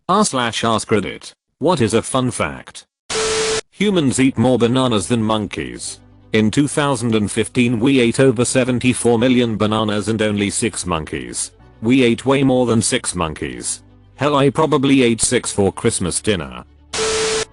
r/AskReddit. What is a fun fact? Humans eat more bananas than monkeys. In 2015 we ate over 74 million bananas and only 6 monkeys. We ate way more than 6 monkeys. Hell, I probably ate 6 for Christmas dinner.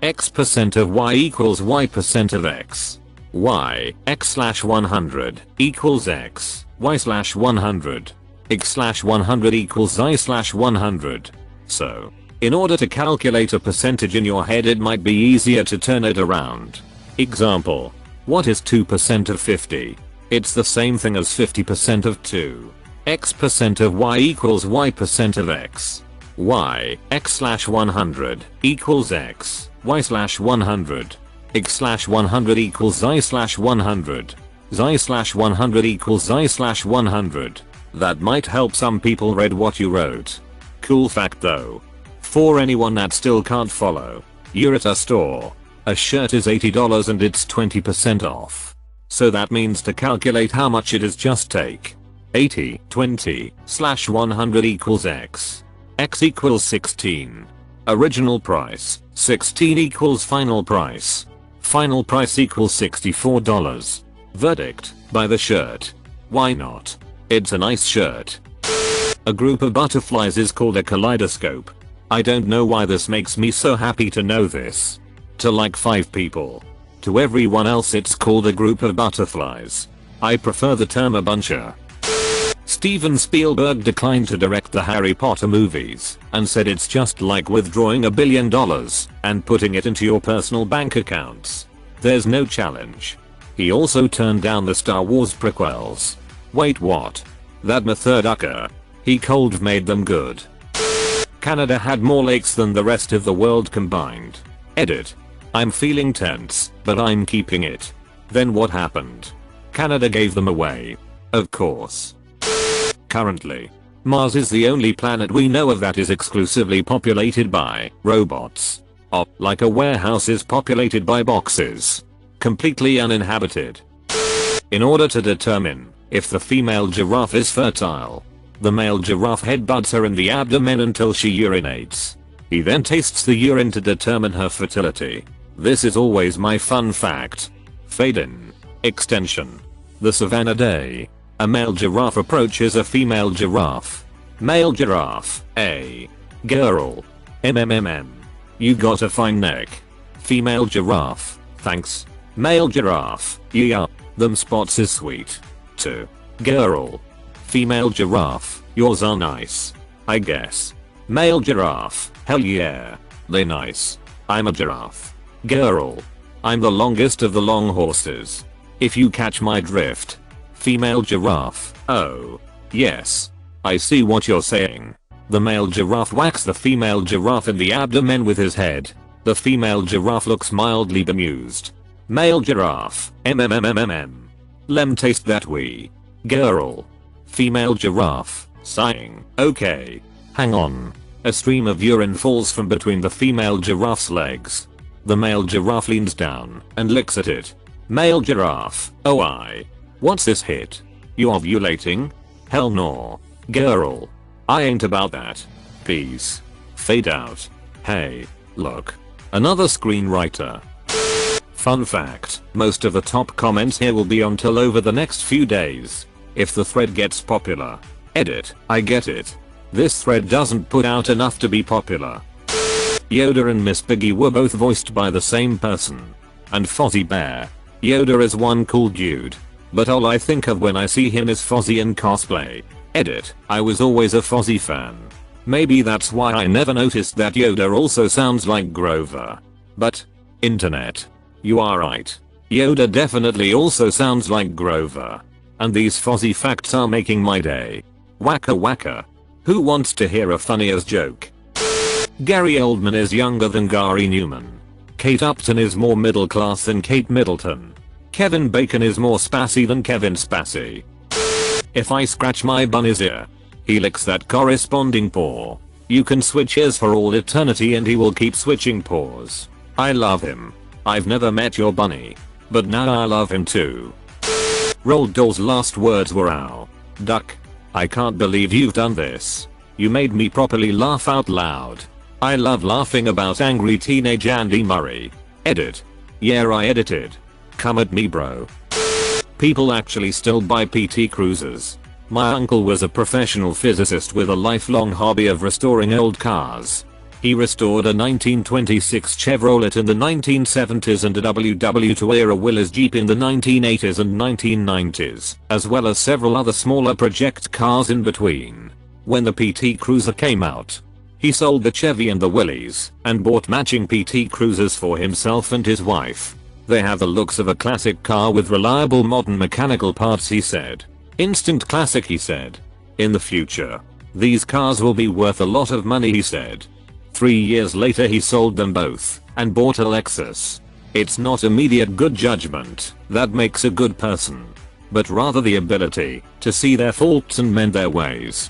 X% of y equals y% of x. Y, x/100 equals x, y/100. x/100 equals y/100. So, in order to calculate a percentage in your head, it might be easier to turn it around. Example. What is 2% of 50? It's the same thing as 50% of 2. X% of y equals y% of x. Y, x/100 equals x, y/100. x/100 equals y/100. y/100 equals y/100. That might help some people read what you wrote. Cool fact though. For anyone that still can't follow. You're at a store. A shirt is $80 and it's 20% off. So that means to calculate how much it is, just take 80, 20/100 equals x. X equals 16. Original price, 16 equals final price. Final price equals $64. Verdict, buy the shirt. Why not? It's a nice shirt. A group of butterflies is called a kaleidoscope. I don't know why this makes me so happy to know this. To like 5 people. To everyone else it's called a group of butterflies. I prefer the term a buncher. Steven Spielberg declined to direct the Harry Potter movies and said it's just like withdrawing $1 billion and putting it into your personal bank accounts. There's no challenge. He also turned down the Star Wars prequels. Wait, what? That motherfucker. He cold made them good. Canada had more lakes than the rest of the world combined. Edit. I'm feeling tense, but I'm keeping it. Then what happened? Canada gave them away. Of course. Currently, Mars is the only planet we know of that is exclusively populated by robots. Like a warehouse is populated by boxes. Completely uninhabited. In order to determine if the female giraffe is fertile, the male giraffe headbutts her in the abdomen until she urinates. He then tastes the urine to determine her fertility. This is always my fun fact. Fade in. Extension. The Savannah Day. A male giraffe approaches a female giraffe. Male giraffe. A. Girl. MMMM. You got a fine neck. Female giraffe. Thanks. Male giraffe. Yeah. Them spots is sweet. 2. Girl. Female giraffe. Yours are nice. I guess. Male giraffe. Hell yeah. They nice. I'm a giraffe. Girl. I'm the longest of the long horses. If you catch my drift. Female giraffe. Oh. Yes. I see what you're saying. The male giraffe whacks the female giraffe in the abdomen with his head. The female giraffe looks mildly bemused. Male giraffe. MMMMM. Lem taste that wee. Girl. Female giraffe. Sighing. Okay. Hang on. A stream of urine falls from between the female giraffe's legs. The male giraffe leans down and licks at it. Male giraffe. Oh what's this hit? You ovulating? Hell no. Girl. I ain't about that. Peace. Fade out. Hey, look. Another screenwriter. Fun fact, most of the top comments here will be until over the next few days. If the thread gets popular. Edit, I get it. This thread doesn't put out enough to be popular. Yoda and Miss Piggy were both voiced by the same person. And Fozzie Bear. Yoda is one cool dude. But all I think of when I see him is Fozzie in cosplay. Edit, I was always a Fozzie fan. Maybe that's why I never noticed that Yoda also sounds like Grover. But, internet. You are right. Yoda definitely also sounds like Grover. And these Fozzie facts are making my day. Wacka wacka. Who wants to hear a funny-as joke? Gary Oldman is younger than Gary Newman. Kate Upton is more middle class than Kate Middleton. Kevin Bacon is more spassy than Kevin Spacey. If I scratch my bunny's ear, he licks that corresponding paw. You can switch ears for all eternity and he will keep switching paws. I love him. I've never met your bunny. But now I love him too. Roald Dahl's last words were ow. Duck. I can't believe you've done this. You made me properly laugh out loud. I love laughing about angry teenage Andy Murray. Edit. Yeah, I edited. Come at me, bro. People actually still buy PT Cruisers. My uncle was a professional physicist with a lifelong hobby of restoring old cars. He restored a 1926 Chevrolet in the 1970s and a WW2 era Willys Jeep in the 1980s and 1990s, as well as several other smaller project cars in between. When the PT Cruiser came out, he sold the Chevy and the Willys, and bought matching PT Cruisers for himself and his wife. They have the looks of a classic car with reliable modern mechanical parts, he said. Instant classic, he said. In the future, these cars will be worth a lot of money, he said. 3 years later he sold them both, and bought a Lexus. It's not immediate good judgment that makes a good person, but rather the ability to see their faults and mend their ways.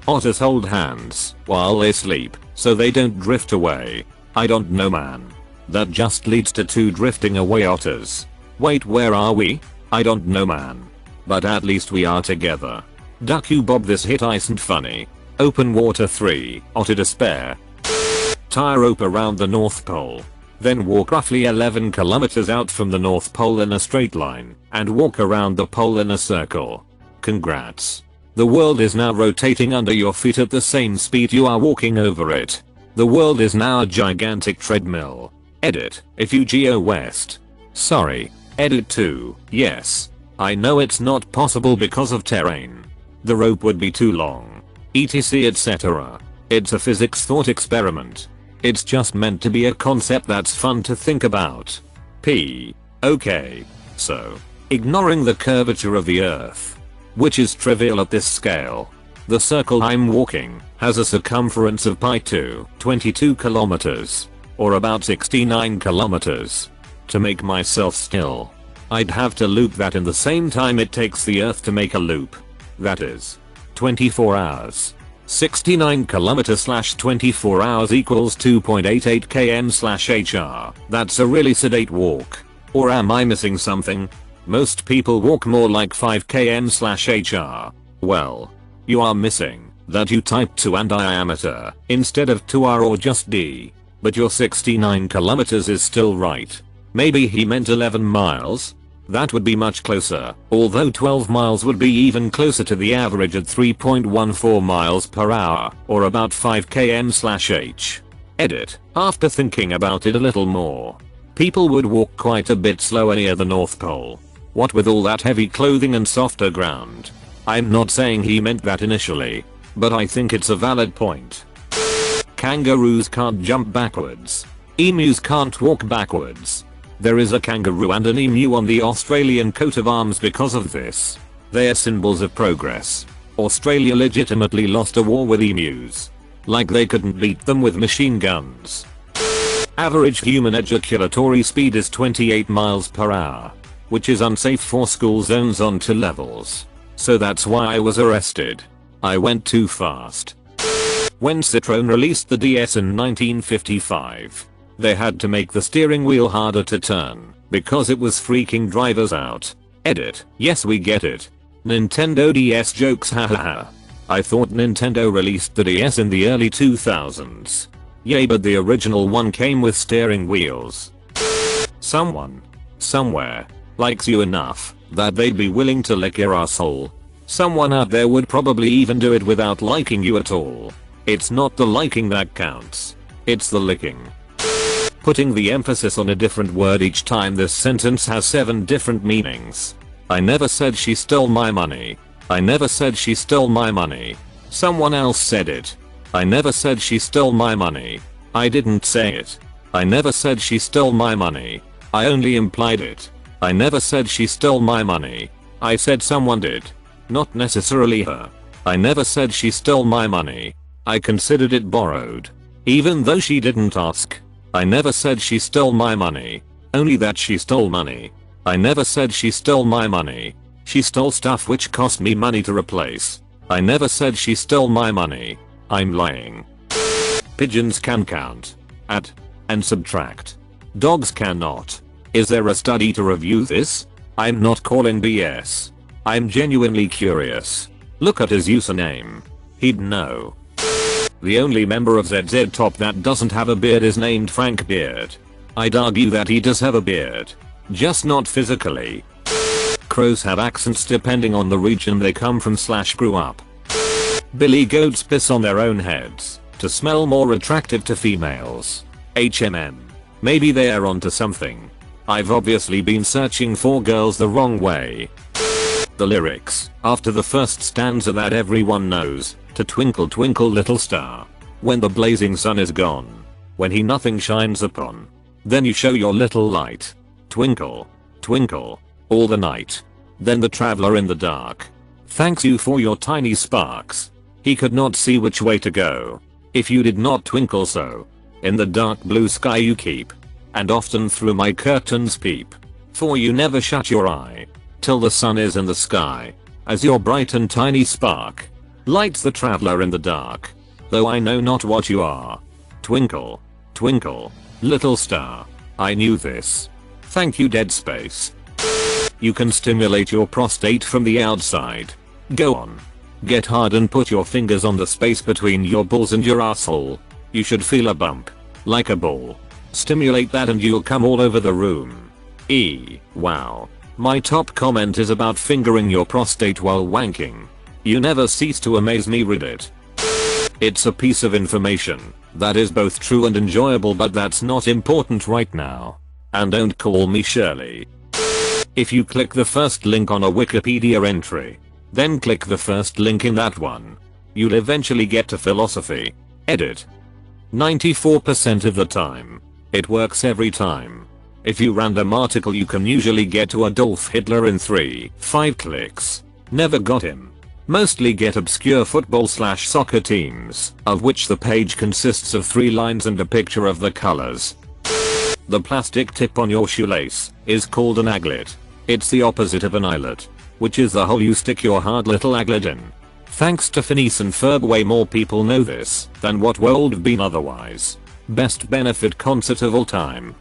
Otters hold hands while they sleep, so they don't drift away. I don't know, man. That just leads to two drifting away otters. Wait, where are we? I don't know, man. But at least we are together. Duck you Bob, this hit isn't funny. Open water 3, otter to spare. Tie rope around the North Pole. Then walk roughly 11 kilometers out from the North Pole in a straight line, and walk around the pole in a circle. Congrats. The world is now rotating under your feet at the same speed you are walking over it. The world is now a gigantic treadmill. Edit. If you geo west. Sorry. Edit 2. Yes. I know it's not possible because of terrain. The rope would be too long. etc, etc. It's a physics thought experiment. It's just meant to be a concept that's fun to think about. Okay. So, ignoring the curvature of the earth, which is trivial at this scale, the circle I'm walking has a circumference of pi 2, 22 kilometers, or about 69 kilometers. To make myself still, I'd have to loop that in the same time it takes the earth to make a loop. That is 24 hours. 69 kilometers / 24 hours equals 2.88 km /hr. That's a really sedate walk. Or am I missing something? Most people walk more like 5 km /hr. Well, you are missing that you typed 2 and diameter instead of 2r or just d. But your 69 kilometers is still right. Maybe he meant 11 miles? That would be much closer, although 12 miles would be even closer to the average at 3.14 miles per hour, or about 5 km /h. Edit. After thinking about it a little more, people would walk quite a bit slower near the North Pole. What with all that heavy clothing and softer ground. I'm not saying he meant that initially, but I think it's a valid point. Kangaroos can't jump backwards. Emus can't walk backwards. There is a kangaroo and an emu on the Australian coat of arms because of this. They are symbols of progress. Australia legitimately lost a war with emus. Like they couldn't beat them with machine guns. Average human ejaculatory speed is 28 miles per hour, which is unsafe for school zones on 2 levels. So that's why I was arrested. I went too fast. When Citroën released the DS in 1955, they had to make the steering wheel harder to turn because it was freaking drivers out. Edit. Yes, we get it. Nintendo DS jokes, hahaha. I thought Nintendo released the DS in the early 2000s. Yay, but the original one came with steering wheels. Someone, somewhere, likes you enough that they'd be willing to lick your asshole. Someone out there would probably even do it without liking you at all. It's not the liking that counts. It's the licking. Putting the emphasis on a different word each time this sentence has 7 different meanings. I never said she stole my money. I never said she stole my money. Someone else said it. I never said she stole my money. I didn't say it. I never said she stole my money. I only implied it. I never said she stole my money. I said someone did. Not necessarily her. I never said she stole my money. I considered it borrowed. Even though she didn't ask. I never said she stole my money. Only that she stole money. I never said she stole my money. She stole stuff which cost me money to replace. I never said she stole my money. I'm lying. Pigeons can count, add, and subtract. Dogs cannot. Is there a study to review this? I'm not calling BS. I'm genuinely curious. Look at his username. He'd know. The only member of ZZ Top that doesn't have a beard is named Frank Beard. I'd argue that he does have a beard. Just not physically. Crows have accents depending on the region they come from / grew up. Billy goats piss on their own heads to smell more attractive to females. Maybe they're onto something. I've obviously been searching for girls the wrong way. The lyrics after the first stanza that everyone knows, to twinkle twinkle little star, when the blazing sun is gone, when he nothing shines upon, then you show your little light. Twinkle, twinkle, all the night. Then the traveler in the dark thanks you for your tiny sparks. He could not see which way to go if you did not twinkle so. In the dark blue sky you keep, and often through my curtains peep. For you never shut your eye till the sun is in the sky, as your bright and tiny spark lights the traveler in the dark, though I know not what you are. Twinkle, twinkle, little star. I knew this. Thank you, Dead Space. You can stimulate your prostate from the outside. Go on. Get hard and put your fingers on the space between your balls and your asshole. You should feel a bump. Like a ball. Stimulate that and you'll come all over the room. Wow. My top comment is about fingering your prostate while wanking. You never cease to amaze me, Reddit. It's a piece of information that is both true and enjoyable, but that's not important right now. And don't call me Shirley. If you click the first link on a Wikipedia entry, then click the first link in that one, you'll eventually get to philosophy. Edit. 94% of the time. It works every time. If you random article you can usually get to Adolf Hitler in 3-5 clicks. Never got him. Mostly get obscure football / soccer teams, of which the page consists of 3 lines and a picture of the colors. The plastic tip on your shoelace is called an aglet. It's the opposite of an eyelet, which is the hole you stick your hard little aglet in. Thanks to Phineas and Ferb, way more people know this than what would have been otherwise. Best benefit concert of all time.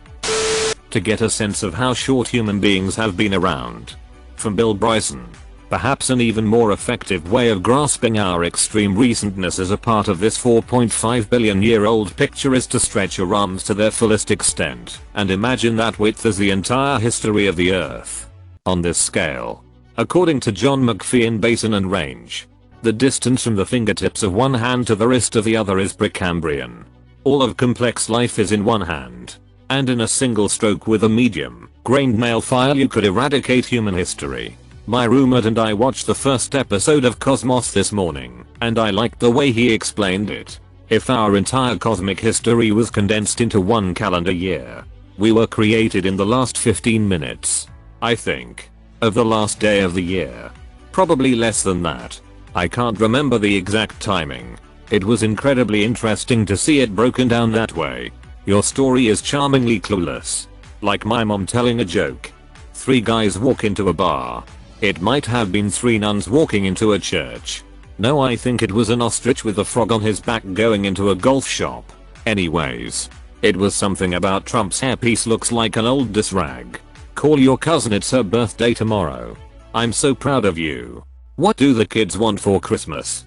To get a sense of how short human beings have been around. From Bill Bryson. Perhaps an even more effective way of grasping our extreme recentness as a part of this 4.5 billion year old picture is to stretch your arms to their fullest extent and imagine that width as the entire history of the earth. On this scale, according to John McPhee in Basin and Range, the distance from the fingertips of one hand to the wrist of the other is Precambrian. All of complex life is in one hand, and in a single stroke with a medium-grained nail file you could eradicate human history. My roommate and I watched the first episode of Cosmos this morning, and I liked the way he explained it. If our entire cosmic history was condensed into one calendar year, we were created in the last 15 minutes, I think, of the last day of the year. Probably less than that. I can't remember the exact timing. It was incredibly interesting to see it broken down that way. Your story is charmingly clueless. Like my mom telling a joke. 3 guys walk into a bar. It might have been 3 nuns walking into a church. No, I think it was an ostrich with a frog on his back going into a golf shop. Anyways, it was something about Trump's hairpiece looks like an old disrag. Call your cousin, it's her birthday tomorrow. I'm so proud of you. What do the kids want for Christmas?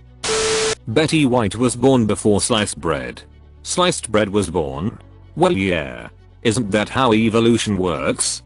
Betty White was born before sliced bread. Sliced bread was born? Well, yeah. Isn't that how evolution works?